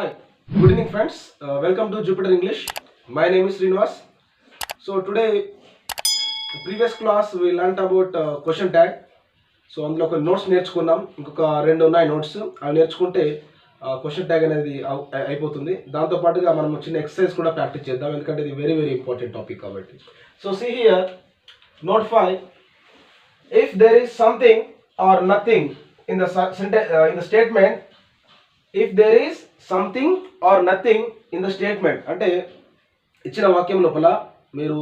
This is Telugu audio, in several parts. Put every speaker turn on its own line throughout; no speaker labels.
Hi, good evening friends. Welcome to Jupiter English. My name is Srinivas. So today, previous class we learnt about question tag. So అందులో ఒక నోట్స్ నేర్చుకున్నాం, ఇంకొక రెండు ఉన్నాయి నోట్స్. అవి నేర్చుకుంటే క్వశ్చన్ ట్యాగ్ అనేది అయిపోతుంది. దాంతోపాటుగా మనం చిన్న ఎక్సర్సైజ్ కూడా ప్రాక్టీస్ చేద్దాం, ఎందుకంటే ఇది వెరీ వెరీ ఇంపార్టెంట్ టాపిక్ కాబట్టి. So see here note 5. If there is something or nothing in the statement, if there is something or nothing in the statement అంటే ఇచ్చిన వాక్యం లోపల మీరు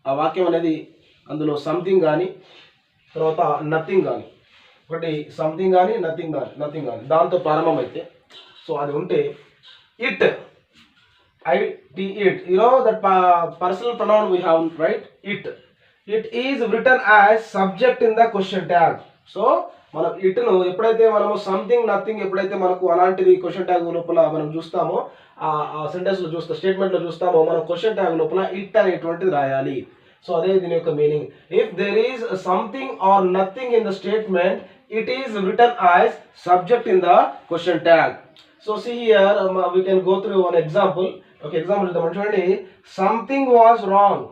ఆ వాక్యం అనేది అందులో సంథింగ్ కానీ తర్వాత నథింగ్ కానీ, ఒకటి సంథింగ్ కానీ నథింగ్ కానీ దాంతో ప్రారంభమైతే, సో అది ఉంటే it that personal pronoun we have right. It is return as subject in the question tag. So మనం ఇట్ను ఎప్పుడైతే మనము సంథింగ్ నథింగ్ ఎప్పుడైతే మనకు అలాంటిది క్వశ్చన్ ట్యాగ్ లోపల మనం చూస్తామో, ఆ సెంటెన్స్లో స్టేట్మెంట్లో చూస్తామో, మనం క్వశ్చన్ ట్యాగ్ లోపల ఇట్ అనేటువంటిది రాయాలి. సో అదే దీని యొక్క meaning. If there is something or nothing in the statement, it is return as subject in the question tag. So see here we can go through one example. ఒక ఎగ్జాంపుల్ చూద్దాం. చూడండి, something was wrong.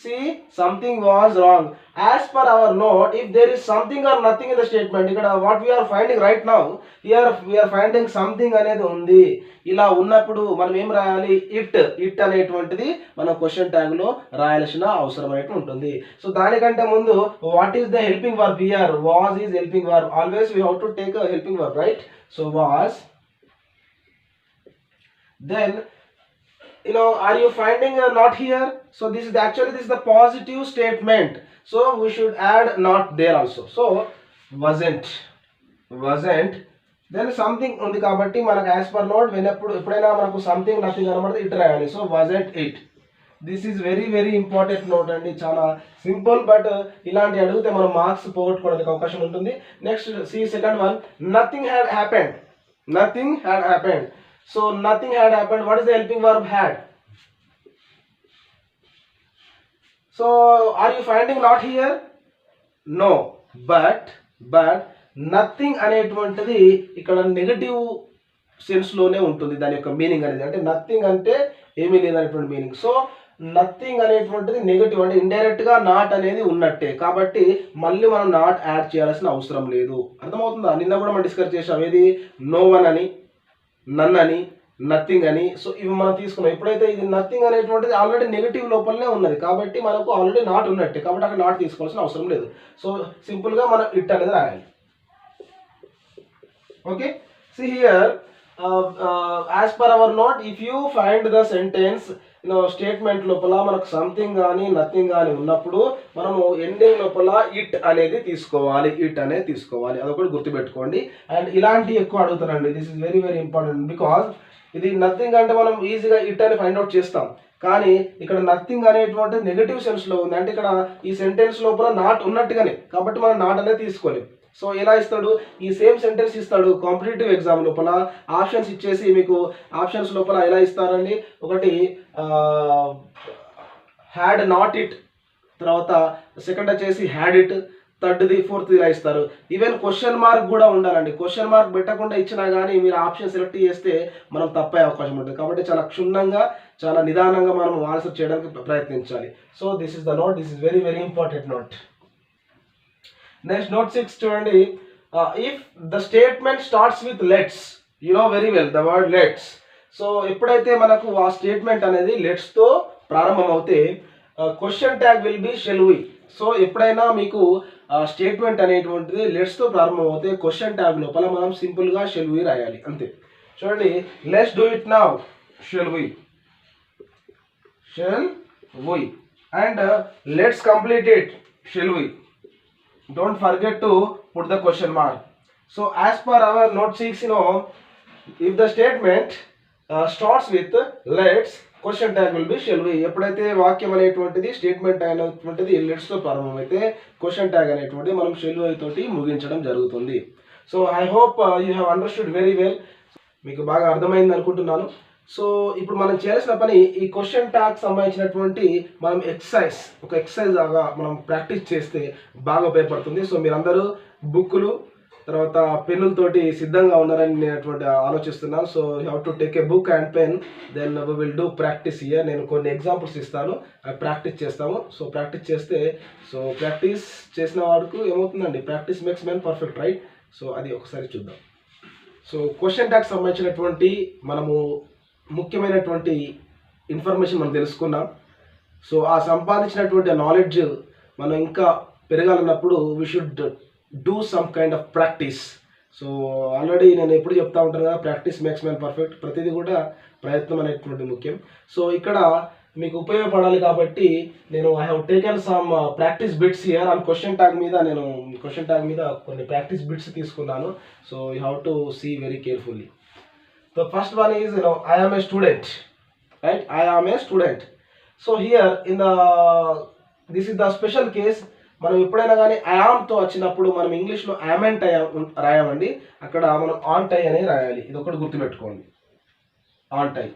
See, something was wrong. As per our note, if there is something or nothing in the statement, ఇక్కడ what we are finding right now, here we are finding something అనేది ఉంది. ఇలా ఉన్నప్పుడు మనం ఏం రాయాలి? ఇట్ అనేటువంటిది మనం క్వశ్చన్ ట్యాగ్ లో రాయాల్సిన అవసరం అనేది ఉంటుంది. సో దానికంటే ముందు what is the helping verb here? Was is helping verb. Always we have to take a helping verb, right? So was, then are you finding a not here? So this is the positive statement, so we should add not there also. So wasn't, then something ఉంది కాబట్టి మనకు as per note ఎప్పుడైనా మనకు సంథింగ్ నథింగ్ అనమాట ఇట్ రాయాలి. So wasn't it. This is very very important note అండి. చాలా సింపుల్, బట్ ఇలాంటి అడిగితే మనం మార్క్స్ పోగొట్టుకోవడానికి అవకాశం ఉంటుంది. Next see second one, nothing had happened. So nothing had happened. What is the helping verb? Had. So are you finding not here? No, but nothing అనేటువంటిది ఇక్కడ నెగటివ్ సెన్స్ లోనే ఉంటుంది దాని యొక్క మీనింగ్ అనేది. అంటే నథింగ్ అంటే ఏమీ లేదనేటువంటి మీనింగ్. సో నథింగ్ అనేటువంటిది నెగటివ్, అంటే ఇండైరెక్ట్ గా నాట్ అనేది ఉన్నట్టే. కాబట్టి మళ్ళీ మనం నాట్ యాడ్ చేయాల్సిన అవసరం లేదు. అర్థమవుతుందా? నిన్న కూడా మనం డిస్కస్ చేసాం, ఏది నో వన్ అని, నన్ అని, నథింగ్ అని. సో ఇవి మనం తీసుకున్నాం. ఎప్పుడైతే ఇది నథింగ్ అనేటువంటిది ఆల్రెడీ నెగిటివ్ లోపలనే ఉన్నది కాబట్టి మనకు ఆల్రెడీ నాట్ ఉన్నట్టే, కాబట్టి అక్కడ నాట్ తీసుకోవాల్సిన అవసరం లేదు. సో సింపుల్ గా మనం ఇట్ అనేది రాయాలి. Okay, see here as per our note, if you find the sentence statement లోపల మనకు సంథింగ్ కానీ నథింగ్ కానీ ఉన్నప్పుడు మనము ఎండింగ్ లోపల ఇట్ అనేది తీసుకోవాలి. అదొకటి గుర్తుపెట్టుకోండి. అండ్ ఇలాంటి ఎక్కువ అడుగుతారండి. This is very very important, because ఇది నథింగ్ అంటే మనం ఈజీగా ఇట్ అని ఫైండ్ అవుట్ చేస్తాం, కానీ ఇక్కడ నథింగ్ అనేటువంటి నెగటివ్ సెన్స్ లో ఉంది. అంటే ఇక్కడ ఈ సెంటెన్స్ లోపల నాట్ ఉన్నట్టుగానే, కాబట్టి మనం నాట్ అనేది తీసుకోలేం. సో ఎలా ఇస్తాడు? ఈ సేమ్ సెంటెన్స్ ఇస్తాడు కాంపిటేటివ్ ఎగ్జామ్ లోపల. ఆప్షన్స్ ఇచ్చేసి మీకు ఆప్షన్స్ లోపల ఎలా ఇస్తారండి? ఒకటి హ్యాడ్ నాట్ ఇట్, తర్వాత సెకండ్ వచ్చేసి హ్యాడ్ ఇట్, థర్డ్ది ఫోర్త్ ఇలా ఇస్తారు. ఈవెన్ క్వశ్చన్ మార్క్ కూడా ఉండాలండి. క్వశ్చన్ మార్క్ పెట్టకుండా ఇచ్చినా కానీ మీరు ఆప్షన్ సెలెక్ట్ చేస్తే మనం తప్పే అవకాశం ఉంటుంది. కాబట్టి చాలా క్షుణ్ణంగా, చాలా నిదానంగా మనం ఆన్సర్ చేయడానికి ప్రయత్నించాలి. So this is the note. This is very very important note. Next note 6 చూడండి. If the statement starts with let's, you know very well the word let's. So ఎప్పుడైతే మనకు ఆ స్టేట్మెంట్ అనేది లెట్స్ తో ప్రారంభం అవుతే question tag will be shall we. So ఎప్పుడైనా మీకు స్టేట్మెంట్ అనేటువంటిది లెట్స్ తో ప్రారంభం అవుతే క్వశ్చన్ ట్యాగ్ లోపల మనం సింపుల్ గా షెల్ వి రాయాలి, అంతే. చూడండి, let's do it now, shall we, and let's complete it, shall we. Don't forget to put the question mark. So as per our note 6, if the statement starts with let's, question tag will be shall we. ఎప్పుడైతే వాక్యం అనేటువంటిది స్టేట్మెంట్ అయినటువంటిది లెట్స్ తో ప్రారంభమైతే క్వశ్చన్ ట్యాగ్ అనేటువంటిది మనం షెల్ వి తోటి ముగించడం జరుగుతుంది. So I hope you have understood very well. మీకు బాగా అర్థమైంది అనుకుంటున్నాను. సో ఇప్పుడు మనం చేయాల్సిన పని, ఈ క్వశ్చన్ ట్యాగ్ సంబంధించినటువంటి మనం ఒక ఎక్సర్సైజ్ లాగా మనం ప్రాక్టీస్ చేస్తే బాగా ఉపయోగపడుతుంది. సో మీరందరూ బుక్కులు తర్వాత పెన్నులతోటి సిద్ధంగా ఉన్నారని నేను అటువంటి ఆలోచిస్తున్నాను. So you have to take a book and pen, then we will do practice here. నేను కొన్ని ఎగ్జాంపుల్స్ ఇస్తాను, అవి ప్రాక్టీస్ చేస్తాము. సో ప్రాక్టీస్ చేస్తే, సో ప్రాక్టీస్ చేసిన వాడికి ఏమవుతుందండి, practice makes man perfect, right? So అది ఒకసారి చూద్దాం. సో క్వశ్చన్ ట్యాగ్ సంబంధించినటువంటి మనము ముఖ్యమైనటువంటి ఇన్ఫర్మేషన్ మనం తెలుసుకున్నాం. సో ఆ సంపాదించినటువంటి నాలెడ్జ్ మనం ఇంకా పెరగాలన్నప్పుడు we should do some kind of practice. So already నేను ఎప్పుడు చెప్తా ఉంటాను కదా, ప్రాక్టీస్ మేక్స్ మ్యాన్ పర్ఫెక్ట్. ప్రతిదీ కూడా ప్రయత్నం అనేటువంటి ముఖ్యం. సో ఇక్కడ మీకు ఉపయోగపడాలి కాబట్టి నేను I have taken some practice bits here on question tag మీద. నేను క్వశ్చన్ ట్యాగ్ మీద కొన్ని ప్రాక్టీస్ బిట్స్ తీసుకున్నాను. So you have to see very carefully. The first one is I am a student, right? I am a student. So here in the this is the special case. మనం ఎప్పుడైనా కానీ ఐఆమ్తో వచ్చినప్పుడు మనం ఇంగ్లీష్లో యామెంట్ రాయమండి, అక్కడ మనం ఆన్ టై అనేది రాయాలి. ఇది ఒకటి గుర్తుపెట్టుకోండి, ఆన్ I.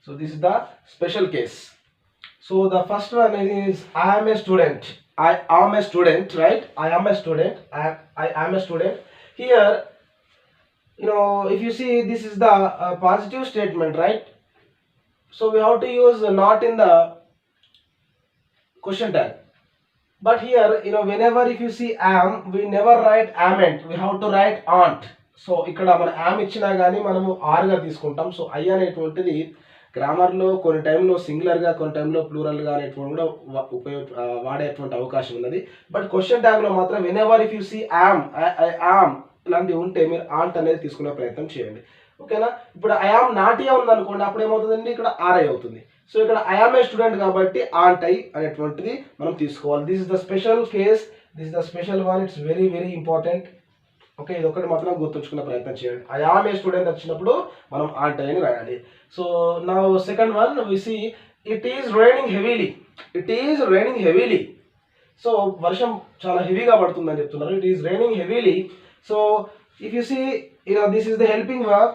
So this is the special case. So the first one is I am a student. I am a student, right? I am a student. I am a student. Here, if you see, this is the positive statement, right? So we have to use not in the question tag. But here, whenever if you see am, we never write ament. We have to write aunt. So ఇక్కడ మన am ఇచ్చినా కానీ మనము r గా తీసుకుంటాం. సో I అనేటువంటిది గ్రామర్లో కొన్ని టైంలో సింగులర్గా, కొన్ని టైంలో ప్లూరల్గా అనేటువంటి కూడా వాడేటువంటి అవకాశం ఉన్నది. బట్ క్వశ్చన్ ట్యాగ్లో మాత్రం whenever if you see am, I am ఇలాంటివి ఉంటే మీరు ఆంట్ అనేది తీసుకునే ప్రయత్నం చేయండి. ఓకేనా? ఇప్పుడు ఐ యామ్ నాటియా ఉందనుకోండి, అప్పుడు ఏమవుతుందండి, ఇక్కడ ఆర్ఐ అవుతుంది. సో ఇక్కడ ఐ యామ్ ఏ స్టూడెంట్ కాబట్టి ఆంట్ ఐ అనేటువంటిది మనం తీసుకోవాలి. This is the special case, this is the special one. It's very very important. Okay, ఇది ఒకటి మాత్రం గుర్తుంచుకునే ప్రయత్నం చేయండి. ఐ ఆమ్ ఏ స్టూడెంట్ వచ్చినప్పుడు మనం ఆంట్ అని రాయాలి. So now second one we see it is raining heavily. It is raining heavily. So వర్షం చాలా హెవీగా పడుతుందని చెప్తున్నారు. It is raining heavily. So if you see, this is the helping verb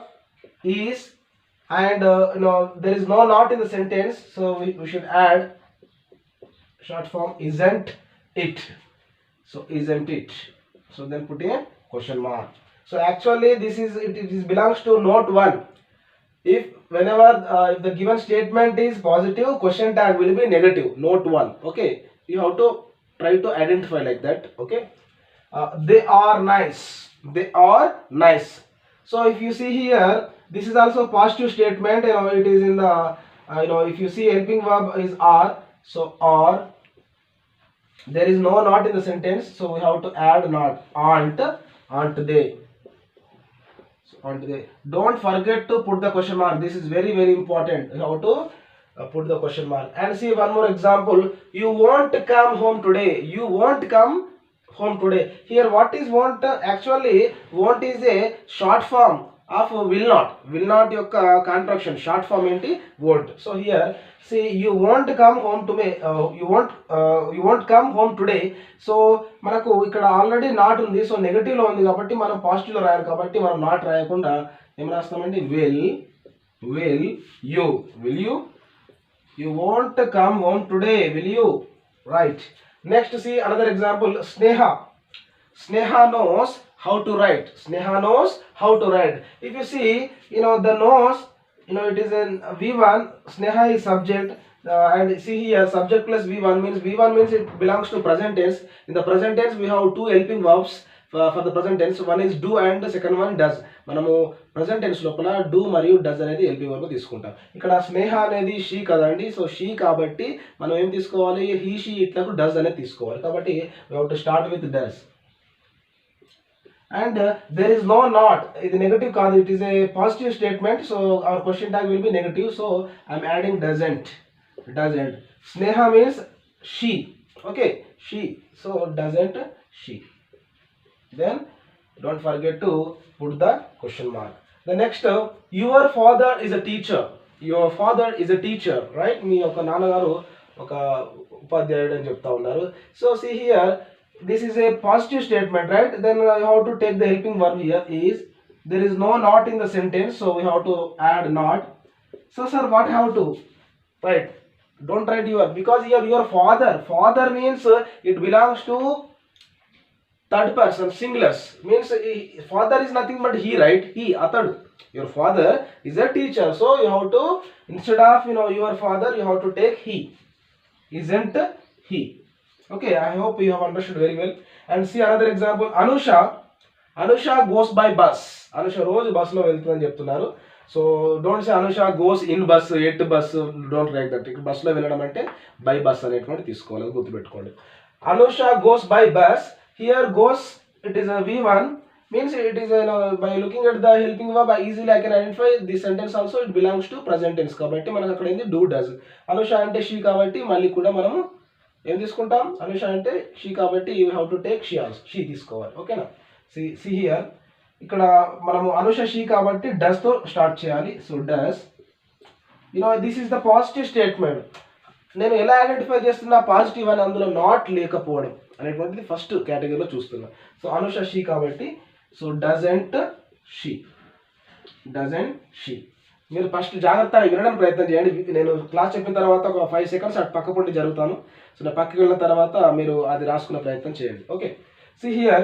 is, and there is no not in the sentence, so we should add short form isn't it. So isn't it, so then put a question mark. So actually this is it is belongs to note 1. If whenever if the given statement is positive, question tag will be negative, note 1. Okay, you have to try to identify like that. Okay, they are nice, they are nice. So if you see here, this is also positive statement. It is in the if you see helping verb is are, so are, there is no not in the sentence, so we have to add not. Aren't they, so aren't they. Don't forget to put the question mark. This is very very important. You have to put the question mark. And see one more example. You won't come home today. You won't come home today. Here what is won't? Actually won't is a short form of will not. Will not యొక్క contraction short form ఏంటి, won't. So here see, you won't come home to me, you won't come home today. So మనకు ఇక్కడ ఆల్రెడీ నాట్ ఉంది. సో నెగటివ్ లో ఉంది కాబట్టి మనం పాజిటివ్ లో రాయాలి. కాబట్టి మనం నాట్ రాయకుండా ఏం రాస్తామండి, will you you won't come home today, will you, right? Next see another example. Sneha knows how to write. Sneha knows how to write. If you see, the knows, it is in V1. Sneha is subject, and see here subject plus V1 means it belongs to present tense. In the present tense we have two helping verbs for the present tense. One is do and the second one does. మనము present tense లోపల do మరియు does అనేది helping verb తీసుకుంటాం. ఇక్కడ స్నేహ అనేది she కదండి. సో she కాబట్టి మనం ఏం తీసుకోవాలి, he she ఇట్లకు does అనేది తీసుకోవాలి. కాబట్టి we have to start with does. And there is no not. ఇది నెగటివ్ కాదు, it is a positive statement. So our question tag will be negative. So I am adding doesn't. Sneha means she. Okay, she. So doesn't she. Then don't forget to put the question mark. The next, your father is a teacher. Your father is a teacher, right? మీ యొక్క నాన్నగారు ఒక ఉపాధ్యాయుడు అని చెప్తా ఉన్నారు. So see here, this is a positive statement, right? Then you have to take the helping verb here is, there is no not in the sentence, so we have to add not. So sir, what have to write? Don't write your, because here your father means it belongs to third person singulars means father is nothing but he, right? He, అతడు. Your father is a teacher, so you have to instead of your father you have to take he. Isn't he? Okay, I hope you have understood very well. And see another example. Anusha goes by bus. Anusha రోజు బస్ లో వెళ్తుందని చెప్తున్నారు. So don't say Anusha goes in bus, at bus, don't write that. ఇక్కడ బస్ లో వెళ్ళడం అంటే బై బస్ అనేటువంటి తీసుకోవాలి, అది గుర్తుపెట్టుకోండి. Anusha goes by bus. Here goes it is a V1 means it is by looking at the helping verb easily I can identify this sentence also it belongs to present tense కాబట్టి మనకు అక్కడ ఏంది do does. అనుష అంటే she కాబట్టి మళ్ళీ కూడా మనము ఏం తీసుకుంటాం? అనుష అంటే she కాబట్టి you have to take she తీసుకోవాలి. ఓకేనా? see here ఇక్కడ మనము అనుష she కాబట్టి does తో స్టార్ట్ చేయాలి. So does, this is the positive statement. నేను ఎలా ఐడెంటిఫై చేస్తున్నా పాజిటివ్ అని? అందులో నాట్ లేకపోవడం అనేటువంటిది ఫస్ట్ కేటగిరీలో చూస్తున్నా. సో అనుష she కాబట్టి సో డజంట్ షీ. మీరు ఫస్ట్ జాగ్రత్తగా వినడం ప్రయత్నం చేయండి. నేను క్లాస్ చెప్పిన తర్వాత ఒక 5 seconds అటు పక్క పొండి జరుగుతాను. సో నేను పక్కకి వెళ్ళిన తర్వాత మీరు అది రాసుకునే ప్రయత్నం చేయండి. Okay, see here,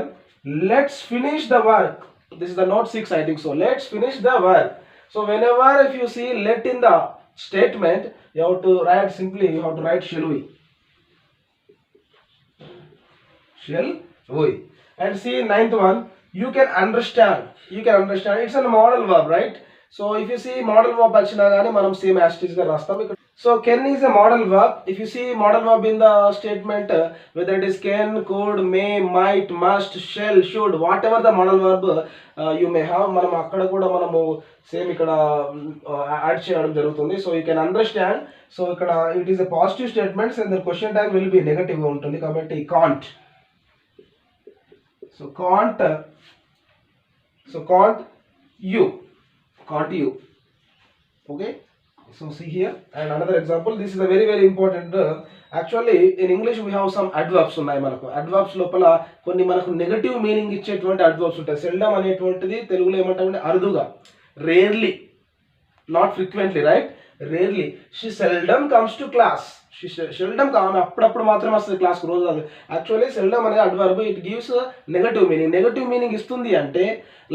let's finish the work. This is the note 6 I think so. Let's finish the work. So whenever if you see let in the statement you have to write simply, you have to write shall we. And see ninth one, you can understand. It's a modal verb, right? So if you see modal verb achina gaani manam same as it is ga rastam. So can is a modal verb. If you see modal verb in the statement, whether it is can, could, may, might, must, shall, should, whatever the modal verb you may have, manam akkada kuda manamu same ikkada add cheyadam jarugutundi. So you can understand. So ikkada it is a positive statement and the question tag will be negative ga untundi kabatti can't. So can't you. Okay, so see here and another example. This is a very very important. Actually in English we have some adverbs ఉన్నాయి మనకు. adverbs లోపల కొన్ని మనకు నెగటివ్ మీనింగ్ ఇచ్చేటువంటి adverbs ఉంటాయి. seldom అనేటువంటిది తెలుగులో ఏమంటామంటే అరుదుగా, rarely, not frequently, right? Rarely. She seldom comes to class. Seldom ఆమె అప్పుడప్పుడు మాత్రమే వస్తుంది క్లాస్కి, రోజు కాదు. యాక్చువల్లీ సెల్డమ్ అనేది adverb, it gives negative meaning. Negative meaning ఇస్తుంది అంటే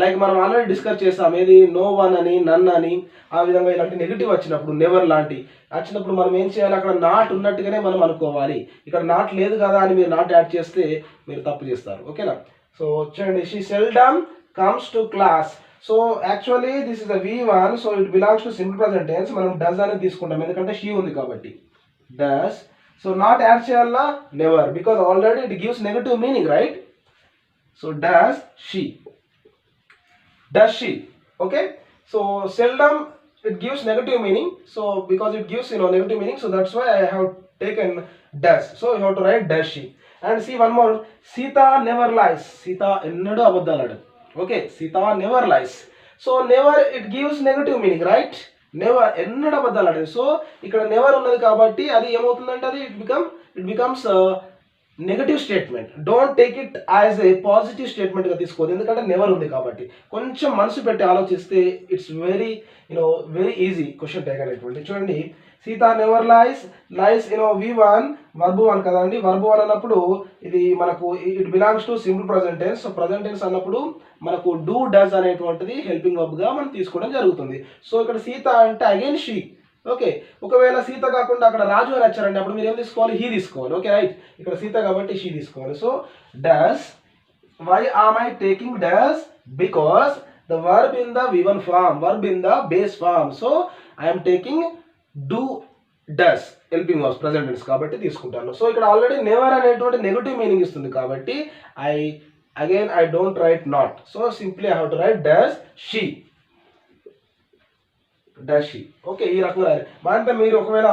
లైక్ మనం ఆల్రెడీ డిస్కస్ చేస్తాం, ఏది నో వన్ అని, నన్ అని, ఆ విధంగా ఇలాంటి నెగటివ్ వచ్చినప్పుడు, నెవర్ లాంటి వచ్చినప్పుడు మనం ఏం చేయాలి? అక్కడ నాట్ ఉన్నట్టుగానే మనం అనుకోవాలి. ఇక్కడ నాట్ లేదు కదా అని మీరు నాట్ యాడ్ చేస్తే మీరు తప్పు చేస్తారు. ఓకేనా? సో చూడండి, she seldom comes to class. So actually this is a V1, so it belongs to simple present tense. మనం డస్ అనేది తీసుకుంటాం ఎందుకంటే షీ ఉంది కాబట్టి. Does, so not add cheyalna, never, because already it gives negative meaning, right? So does she. Okay, so seldom it gives negative meaning, so because it gives negative meaning, so that's why I have taken does. So you have to write does she. And see one more, Sita never lies. Sita ennadu abaddaladu. Okay, Sita never lies. So never it gives negative meaning, right? Never, ఎన్నడూ అబద్ధాలు ఆడేది. సో ఇక్కడ నెవర్ ఉన్నది కాబట్టి అది ఏమవుతుందంటే అది it becomes negative statement. Don't take it as a positive స్టేట్మెంట్గా తీసుకోవద్దు, ఎందుకంటే నెవర్ ఉంది కాబట్టి. కొంచెం మనసు పెట్టి ఆలోచిస్తే it's very easy question take అనేటువంటి. చూడండి, సీత నెవర్ లైస్ V1 వర్బ్ 1 కదండి. వర్బ్ 1 అన్నప్పుడు ఇది మనకు it belongs to simple present tense. So present tense అన్నప్పుడు మనకు డూ డస్ అనేటువంటిది హెల్పింగ్ వర్బ్గా మనం తీసుకోవడం జరుగుతుంది. సో ఇక్కడ సీత అంటే అగైన్ షీ. ఓకే, ఒకవేళ సీత కాకుండా అక్కడ రాజు అని వచ్చారండి, అప్పుడు మీరు ఏం తీసుకోవాలి? హీ తీసుకోవాలి. Okay, right. ఇక్కడ సీత కాబట్టి షీ తీసుకోవాలి. So does, why am I taking does? Because the verb in the V1 form, verb in the base form. So I'm taking do does helping verbs present tense కాబట్టి తీసుకుంటాను. సో ఇక్కడ ఆల్రెడీ నెవర్ అనేటువంటి నెగటివ్ మీనింగ్ ఇస్తుంది కాబట్టి I don't write not. So simply I have to write does she. Okay, ఈ రకంగా రాయాలి. అంటే మీరు ఒకవేళ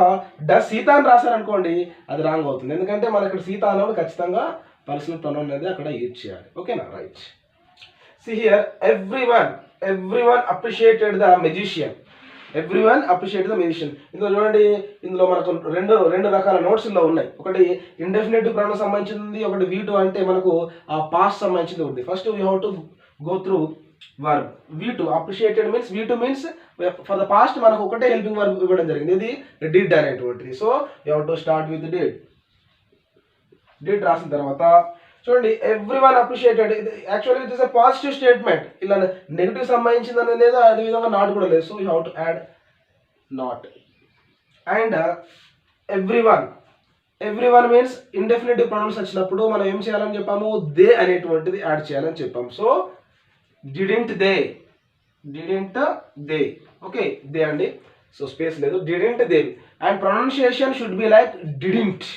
డస్ సీత అని రాశారనుకోండి, అది రాంగ్ అవుతుంది. ఎందుకంటే మన ఇక్కడ సీత అన్నప్పుడు ఖచ్చితంగా పర్సనల్ ప్రొనౌన్ అనేది అక్కడ యూజ్ చేయాలి. ఓకేనా? Right. See here, everyone appreciated the magician. ఇందులో చూడండి, ఇందులో మనకు రెండు రకాల నోట్స్ ఇందులో ఉన్నాయి. ఒకటి ఇండెఫినిటివ్ ప్రొనౌన్ సంబంధించింది, ఒకటి V2 అంటే మనకు ఆ పాస్ట్ సంబంధించింది ఉంది. First we have to go through verb. V2 appreciated means V2 means for the past మనకు ఒకటే హెల్పింగ్ వర్బ్ ఇవ్వడం జరిగింది, ఇది డిడ్ అనేటువంటిది. So you have to start with did రాసిన తర్వాత చూడండి everyone appreciated, actually it is a positive statement. ఇలా నెగిటివ్ సంబంధించిందని లేదు, అదే విధంగా నాట్ కూడా లేదు. So you have to add not. And everyone means indefinitive pronouns వచ్చినప్పుడు మనం ఏం చేయాలని చెప్పాము, దే అనేటువంటిది యాడ్ చేయాలని చెప్పాం. So didn't they, okay, they అండి. సో స్పేస్ లేదు, didn't they. And pronunciation should be like didn't.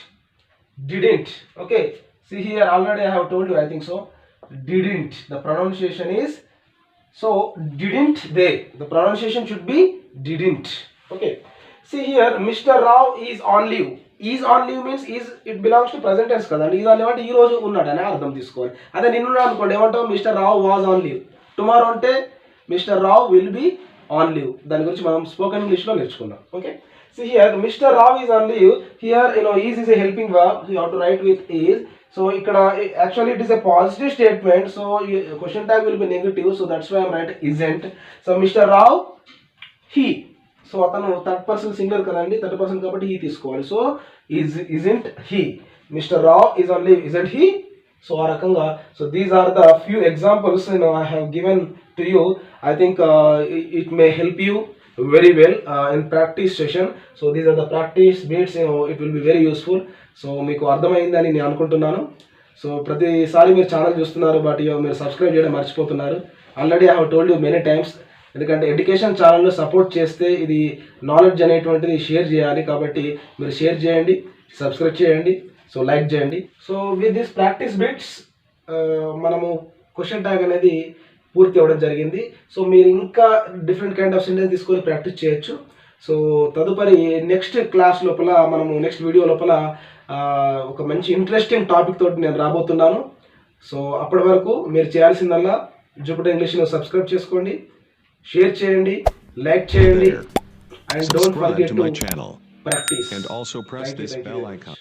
Okay, see here already I have told you, I think so. Didn't, the pronunciation is, so didn't they, the pronunciation should be didn't. Okay, see here Mr. Rao is on leave. Is on leave means is, it belongs to present tense kadandi. Is on leave అంటే ఈ రోజు ఉన్నాడని అర్థం తీసుకోవాలి. అదే నిన్న అనుకోండి ఏమంటాం, Mr Rao was on leave. Tomorrow అంటే Mr Rao will be on leave. దాని గురించి మనం స్పోకెన్ ఇంగ్లీష్లో నేర్చుకున్నాం. Okay, see here Mr. Rao is on leave. Here is a helping verb, you have to write with is. So actually it is a positive statement, so question tag will be negative, so that's why I'm writing isn't. So Mr. Rao, he, so atanu third person singular kadandi, third person kabatti he తీసుకోవాలి. So isn't he. Mr. Rao is on leave, isn't he. So ఆ రకంగా, so these are the few examples I have given to you. I think it may help you very well in practice session. So these are the practice bits, it will be very useful. So మీకు అర్థమైందని నేను అనుకుంటున్నాను. సో ప్రతిసారి మీరు ఛానల్ చూస్తున్నారు, బట్ మీరు సబ్స్క్రైబ్ చేయడం మర్చిపోతున్నారు. Already I have told you many times, ఎందుకంటే ఎడ్యుకేషన్ ఛానల్లో సపోర్ట్ చేస్తే ఇది నాలెడ్జ్ అనేటువంటిది షేర్ చేయాలి. కాబట్టి మీరు షేర్ చేయండి, సబ్స్క్రైబ్ చేయండి, సో లైక్ చేయండి. So with this practice bits మనము క్వశ్చన్ ట్యాగ్ అనేది పూర్తి అవ్వడం జరిగింది. సో మీరు ఇంకా డిఫరెంట్ కైండ్ ఆఫ్ సెంటెన్స్ తీసుకొని ప్రాక్టీస్ చేయొచ్చు. సో తదుపరి నెక్స్ట్ క్లాస్ లోపల, మనము నెక్స్ట్ వీడియో లోపల ఒక మంచి ఇంట్రెస్టింగ్ టాపిక్ తోటి నేను రాబోతున్నాను. సో అప్పటి వరకు మీరు చేయాల్సిందల్లా జూపిటర్ ఇంగ్లీష్ను సబ్స్క్రైబ్ చేసుకోండి, షేర్ చేయండి, లైక్ చేయండి, and don't forget to practice.
And also press this bell icon.